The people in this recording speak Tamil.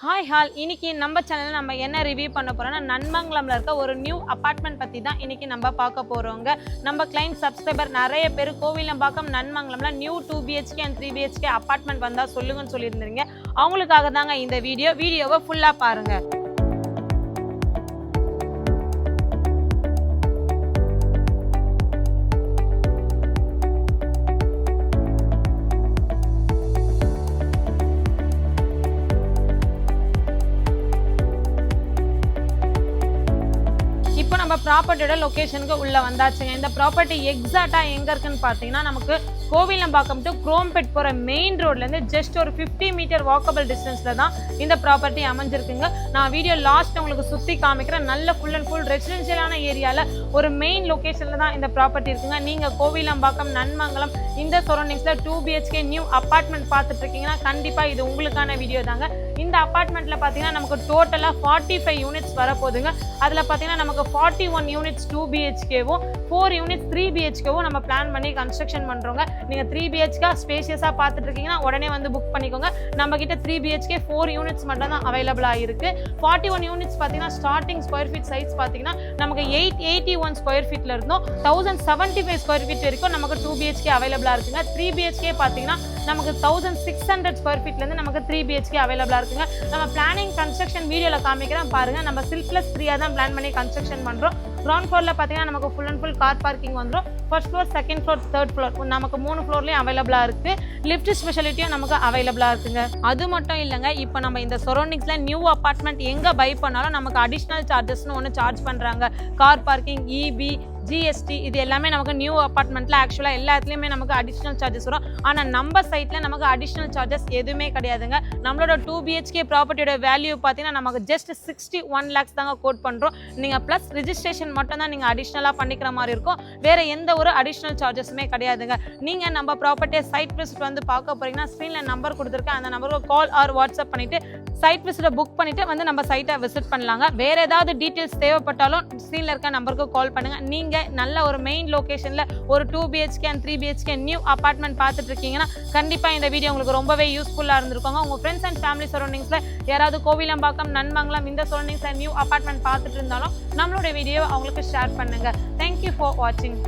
ஹாய் ஹால் இன்னைக்கு நம்ம சேனல்ல நம்ம என்ன ரிவ்யூ பண்ண போறோம்னா நன்மங்கலம்ல இருக்க ஒரு நியூ அபார்ட்மெண்ட் பத்தி தான் இன்னைக்கு நம்ம பார்க்க போறோங்க. நம்ம கிளைண்ட் சப்ஸ்கிரைபர் நிறைய பேர் கோவிலம்பாக்கம் நன்மங்கலம்ல new 2 BHK and 3 BHK apartment வந்தா சொல்லுங்கன்னு சொல்லியிருந்தீங்க. அவங்களுக்காக தாங்க இந்த வீடியோவை ஃபுல்லா பாருங்க. இப்போ நம்ம ப்ராப்பர்ட்டியோட லொகேஷனுக்கு உள்ள வந்தாச்சுங்க. இந்த ப்ராப்பர்ட்டி எக்ஸாக்டா எங்க இருக்குன்னு பார்த்தீங்கன்னா நமக்கு கோவிலம்பாக்கம் டு குரோம்பேட் போற மெயின் ரோட்ல இருந்து ஜஸ்ட் ஒரு 50 மீட்டர் வாக்கபிள் டிஸ்டன்ஸ்ல தான் இந்த ப்ராப்பர்ட்டி அமைஞ்சிருக்குங்க. நான் வீடியோ லாஸ்ட் உங்களுக்கு சுத்தி காமிக்கிறேன். நல்ல ஃபுல் அண்ட் ஃபுல் ரெசிடென்ஷியலான ஏரியால ஒரு மெயின் லொகேஷன்ல தான் இந்த ப்ராப்பர்ட்டி இருக்குங்க. நீங்க கோவிலம்பாக்கம் நன்மங்கலம் இந்த சரௌண்டிங்ஸ்ல 2 BHK நியூ அபார்ட்மெண்ட் பார்த்துட்டு இருக்கீங்கன்னா கண்டிப்பா இது உங்களுக்கான வீடியோ தாங்க. இந்த அபார்ட்மெண்ட்ல பாத்தீங்கன்னா நமக்கு டோட்டலா 45 யூனிட்ஸ் வரப்போகுதுங்க. அதுல பாத்தீங்கன்னா நமக்கு 41 யூனிட்ஸ் 2 BHKவும் 4 யூனிட்ஸ் 3 BHKவும் நம்ம பிளான் பண்ணி கன்ஸ்ட்ரக்ஷன் பண்றோங்க. நீங்க 3 BHK ஸ்பேஷியஸா பார்த்துட்டு இருக்கீங்கன்னா உடனே வந்து புக் பண்ணிக்கோங்க. நம்ம கிட்ட 3 BHK 4 யூனிட்ஸ் மட்டும் தான் அவைலபிளா இருக்கு. 41 யூனிட்ஸ் பாத்தீங்கன்னா ஸ்டார்டிங் ஸ்கொயர் ஃபீட் சைஸ் பாத்தீங்கன்னா நமக்கு 881 ஸ்கொயர் ஃபீட்ல இருந்தோம் 1075 ஸ்கொயர் ஃபீட் வரைக்கும் நமக்கு 2 BHK அவைலபிளா இருக்குங்க. 3 BHK பாத்தீங்கன்னா நமக்கு 1600 ஸ்கொயர் ஃபீட்ல இருந்து நமக்கு 3 BHK அவைலபிளா இருக்குங்க. நம்ம பிளானிங் கன்ஸ்ட்ரக்ஷன் வீடியோல காமிக்கிறேன் பாருங்க. நம்ம சில்ப்ளஸ் 3 தான் பிளான் பண்ணி கன்ஸ்ட்ரக்ஷன் பண்றோம். கிரவுண்ட் ஃப்ளோர்ல பாத்தீங்கன்னா நமக்கு full and full car parking வந்துடும். First floor, second floor, third floor நமக்கு 3 ஃப்ளோர்லயும் அவைலபிளா இருக்கு. லிஃப்ட் ஸ்பெஷாலிட்டியும் நமக்கு அவைலபிளா இருக்குங்க. அது மட்டும் இல்லைங்க, இப்போ நம்ம இந்த சரௌண்டிங்ஸ்ல நியூ அபார்ட்மெண்ட் எங்க பை பண்ணாலும் நமக்கு அடிஷனல் சார்ஜஸ்னு ஒன்று சார்ஜ் பண்றாங்க. கார் பார்க்கிங், EB, GST இது எல்லாமே நமக்கு நியூ அபார்ட்மெண்ட்ல ஆக்சுவலா எல்லாத்துலயுமே நமக்கு அடிஷனல் சார்ஜஸ் வரும். ஆனா நம்ம சைட்ல நமக்கு அடிஷனல் சார்ஜஸ் எதுவுமே கிடையாதுங்க. நம்மளோட 2 BHK ப்ராப்பர்ட்டியோட வேல்யூ பார்த்தீங்கன்னா நமக்கு ஜஸ்ட் 61 lakhs தாங்க கோட் பண்றோம். நீங்க பிளஸ் ரிஜிஸ்ட்ரேஷன் மட்டும் தான் நீங்க அடிஷனலா பண்ணிக்கிற மாதிரி இருக்கும். வேற எந்த ஒரு அடிஷனல் சார்ஜஸுமே கிடையாதுங்க. நீங்க நம்ம ப்ராப்பர்ட்டியை சைட் விசிட் வந்து பார்க்க போறீங்கன்னா ஸ்க்ரீன்ல நம்பர் கொடுத்துருக்கேன். அந்த நம்பருக்கு கால் ஆர் வாட்ஸ்அப் பண்ணிட்டு சைட் விசிட்டை புக் பண்ணிட்டு வந்து நம்ம சைட்டை விசிட் பண்ணலாங்க. வேற ஏதாவது டீட்டெயில்ஸ் தேவைப்பட்டாலும் ஸ்க்ரீன்ல இருக்க நம்பருக்கு கால் பண்ணுங்க. நீங்க நல்ல ஒரு மெயின் லொகேஷன்ல ஒரு 2 BHK and 3 BHK new apartment பார்த்துட்டு இருக்கீங்கன்னா கண்டிப்பா இந்த வீடியோ உங்களுக்கு ரொம்பவே யூஸ்ஃபுல்லா இருந்திருக்கும். உங்க ஃப்ரெண்ட்ஸ் அண்ட் ஃபேமிலி சரௌண்டிங்ஸ்ல யாராவது கோவிலம்பாக்கம், நன்மங்கலம் இந்த சரௌண்டிங்ஸ்ல நியூ அபார்ட்மெண்ட் பார்த்துட்டு இருந்தாலும் நம்மளோட வீடியோ அவங்களுக்கு ஷேர் பண்ணுங்க. தேங்க்யூ ஃபார் வாட்சிங்.